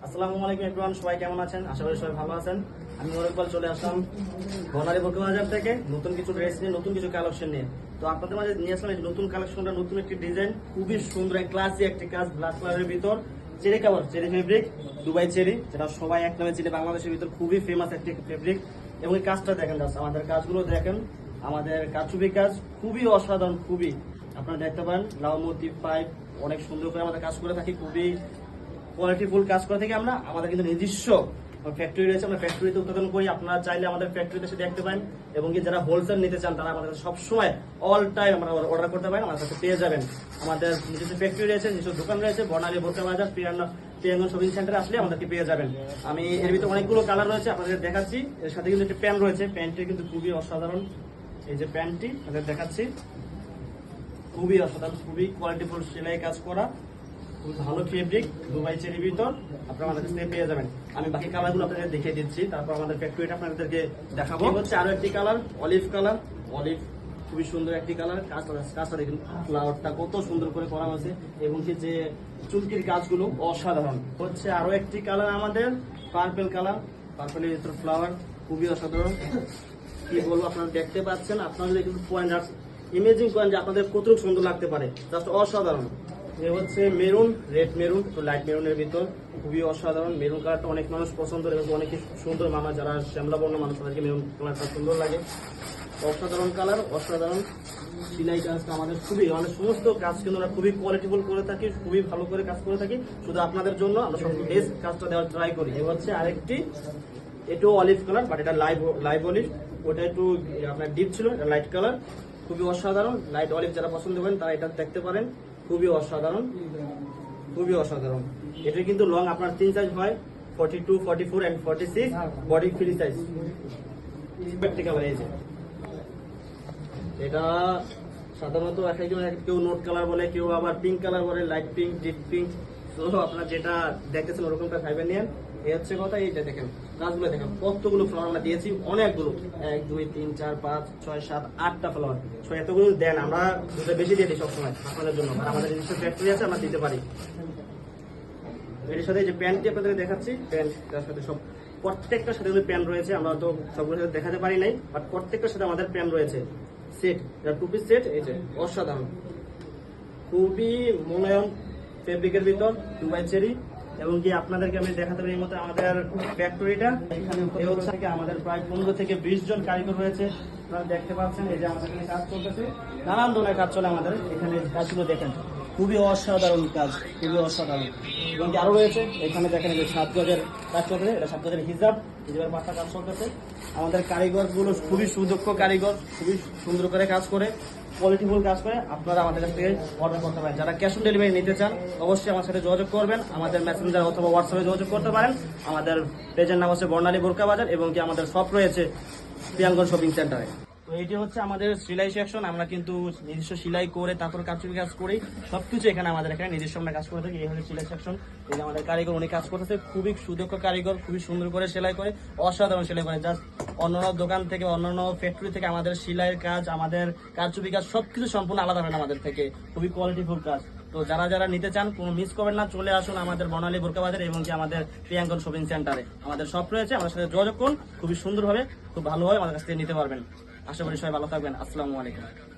আসসালামু আলাইকুম এভরিওয়ান, সবাই কেমন আছেন? আশা করি সবাই ভালো আছেন। আমি অনেকবার চলে আসলাম বনানী বোরকা বাজার থেকে নতুন কিছু ড্রেস নিয়ে, নতুন কিছু কালেকশন নিয়ে। তো আপনাদের মাঝে নিয়ে আসলাম এই নতুন কালেকশনটা, নতুন একটি ডিজাইন, খুবই সুন্দর ক্লাসি একটি কাজ, ব্ল্যাক কালারের ভিতর cherry cover, cherry fabric, Dubai cherry, যেটা সবাই এক নামে চিনে, বাংলাদেশের ভিতর খুবই ফেমাস একটি ফেব্রিক। এবং এই কাজটা দেখেন, আমাদের কাজগুলো দেখেন, আমাদের কারচুপি কাজ খুবই অসাধারণ, খুবই আপনারা দেখতে পারেন লাউ মোটিভ পাইপ অনেক সুন্দর করে আমাদের কাজ করে থাকি, খুবই কোয়ালিটিফুল কাজ করে থাকি আমরা। আমাদের কিন্তু নিজস্ব ফ্যাক্টরি রয়েছে, আমরা ফ্যাক্টরিতে উৎপাদন করি। আপনারা চাইলে আমাদের ফ্যাক্টরিতে এসে দেখতে পারেন, এবং কি যারা হোলসেল নিতে চান তারা আমাদের সবসময় অল টাইম আমরা অর্ডার করতে পারেন, আমাদের কাছে পেয়ে যাবেন। আমাদের নিজস্ব ফ্যাক্টরি রয়েছে, নিজস্ব দোকান রয়েছে, বর্ণালী বোরকা বাজার প্রিয়াঙ্গন শপিং সেন্টারে আসলে আমাদেরকে পেয়ে যাবেন। আমি এর ভিতরে অনেকগুলো কালার রয়েছে আপনাদের দেখাচ্ছি। এর সাথে কিন্তু একটি প্যান্ট রয়েছে, প্যান্টটি কিন্তু খুবই অসাধারণ। এই যে প্যান্টটি আপনাদের দেখাচ্ছি, খুবই অসাধারণ, খুবই কোয়ালিটিফুল সেলাই কাজ করা, খুব ভালো ফেব্রিক, দুবাই চেরির ভিতর আপনারা আমাদের কাছ থেকে পেয়ে যাবেন। আমি বাকি কালারগুলো আপনাদের দেখিয়ে দিচ্ছি, তারপর আমাদের ফ্যাক্টরিটা আপনাদেরকে দেখাবো। হচ্ছে আরো একটি কালার, অলিভ কালার, অলিভ খুবই সুন্দর একটি কালার। কাজটা দেখুন, ফ্লাওয়ারটা কত সুন্দর করে করা হয়েছে, এবং কি যে চুমকির কাজগুলো অসাধারণ। হচ্ছে আরো একটি কালার আমাদের পার্পল কালার, পার্পলের ভিতর ফ্লাওয়ার খুবই অসাধারণ। কি বলবো, আপনারা দেখতে পাচ্ছেন, আপনাদের কিন্তু পয়েন্ট ইমেজিং করেন যে আপনাদের কতটুকু সুন্দর লাগতে পারে, জাস্ট অসাধারণ। এ হচ্ছে মেরুন, রেড মেরুন, তো লাইট মেরুনের ভিতর খুবই অসাধারণ। মেরুন কালারটা অনেক মানুষ পছন্দ, এবং অনেক সুন্দর মানুষ, যারা শ্যামলা বর্ণ মানুষ তাদেরকে মেরুন কালারটা সুন্দর লাগে। অসাধারণ কালার, অসাধারণ সিলাই কাজটা আমাদের খুবই, আমাদের সমস্ত কাজ কিন্তু আমরা খুবই কোয়ালিটিফুল করে থাকি, খুবই ভালো করে কাজ করে থাকি। শুধু আপনাদের জন্য আমরা সব বেস্ট কাজটা দেওয়ার ট্রাই করি। এ হচ্ছে আরেকটি, এটাও অলিভ কালার, বাট এটা লাইভ অলিভ, ওটা একটু আপনার ডিপ ছিল, এটা লাইট কালার, খুবই অসাধারণ। লাইট অলিভ যারা পছন্দ করেন তারা এটা দেখতে পারেন, খুবই অসাধারণ, খুবই অসাধারণ। এটা কিন্তু লং আপনার 3 সাইজ হয়, 42, 44 and 46, body free size. Practical এই যে এটা সাধারণত কেউ নোট কালার বলে, কেউ আবার পিঙ্ক কালার বলে, লাইট পিঙ্ক, ডিপ পিঙ্ক। তো আপনারা যেটা দেখতেছেন ওরকমটা ফাইবার নিয়েন। এই হচ্ছে কথা। এইটা দেখেন, কাজগুলো দেখেন, কতগুলো ফ্লাওয়ার আমরা দিয়েছি, অনেকগুলো, 1, 2, 3, 4, 5, 6, 7, 8টা ফ্লাওয়ার। সো এতগুলো দেন, আমরা দুটো বেশি দিয়ে দিই সবসময় আপনাদের জন্য, আর আমাদের নিজস্ব ফ্যাক্টরি আছে, আমরা দিতে পারি। এর সাথে যে প্যান্টটি আপনাদের দেখাচ্ছি, প্যান্টটার সাথে সব প্রত্যেকটার সাথে প্যান্ট রয়েছে। আমরা তো সবগুলোর সাথে দেখাতে পারি নাই, বাট প্রত্যেকটার সাথে আমাদের প্যান্ট রয়েছে, সেট, টু পিস সেট। এই যে অসাধারণ, খুবই মোলায়ম ফেব্রিকের ভিতর দুবাই চেরি। এবং কি আপনাদেরকে আমি দেখাতে পারি এই মতো আমাদের ফ্যাক্টরিটা এখানে হচ্ছে আমাদের প্রায় 15 থেকে 20 জন কারিগর রয়েছে। আপনারা দেখতে পাচ্ছেন, এই যে আমাদের এখানে কাজ চলতেছে, নানান ধরনের কাজ চলে আমাদের এখানে। কাজগুলো দেখেন, খুবই অসাধারণ কাজ, খুবই অসাধারণ। এবং কি আরো রয়েছে এখানে দেখেন, যে 7 গজের কাজ চলতেছে, এটা 7 গজের হিজাবের পাতা কাজ চলতেছে। আমাদের কারিগর গুলো খুবই সুদক্ষ কারিগর, খুবই সুন্দর করে কাজ করে, কোয়ালিটিফুল কাজ করে। আপনারা আমাদের কাছ থেকে অর্ডার করতে পারেন। যারা ক্যাশ অন ডেলিভারি নিতে চান অবশ্যই আমার সাথে যোগাযোগ করবেন, আমাদের মেসেঞ্জার অথবা হোয়াটসঅ্যাপে যোগাযোগ করতে পারেন। আমাদের পেজের নাম হচ্ছে বর্ণালী বোরকা বাজার, এবং কি আমাদের শপ রয়েছে প্রিয়াঙ্গন শপিং সেন্টারে। তো এটি হচ্ছে আমাদের সেলাই সেকশন। আমরা কিন্তু নিজস্ব সেলাই করে তারপর কারচুপি কাজ করি, সবকিছু এখানে আমাদের এখানে নিজস্ব আমরা কাজ করে থাকি। এই হচ্ছে সেলাই সেকশন। এই যে আমাদের কারিগর উনি কাজ করতেছে, খুবই সুদক্ষ কারিগর, খুবই সুন্দর করে সেলাই করে, অসাধারণ সেলাই করে। জাস্ট অন্যান্য দোকান থেকে, অন্যান্য ফ্যাক্টরি থেকে আমাদের সেলাইয়ের কাজ, আমাদের কারচুপি কাজ সবকিছু সম্পূর্ণ আলাদা হয় আমাদের থেকে, খুবই কোয়ালিটিফুল কাজ। তো যারা নিতে চান কোনো মিস করবেন না, চলে আসুন আমাদের বর্ণালী বোরকা বাজার, এবং কি আমাদের প্রিয়াঙ্গন শপিং সেন্টারে আমাদের শপ রয়েছে। আমাদের সাথে যোগাযোগ করুন, খুবই সুন্দরভাবে, খুব ভালোভাবে আমাদের কাছ থেকে নিতে পারবেন। আশা করি সবাই ভালো থাকবেন। আসসালামু আলাইকুম।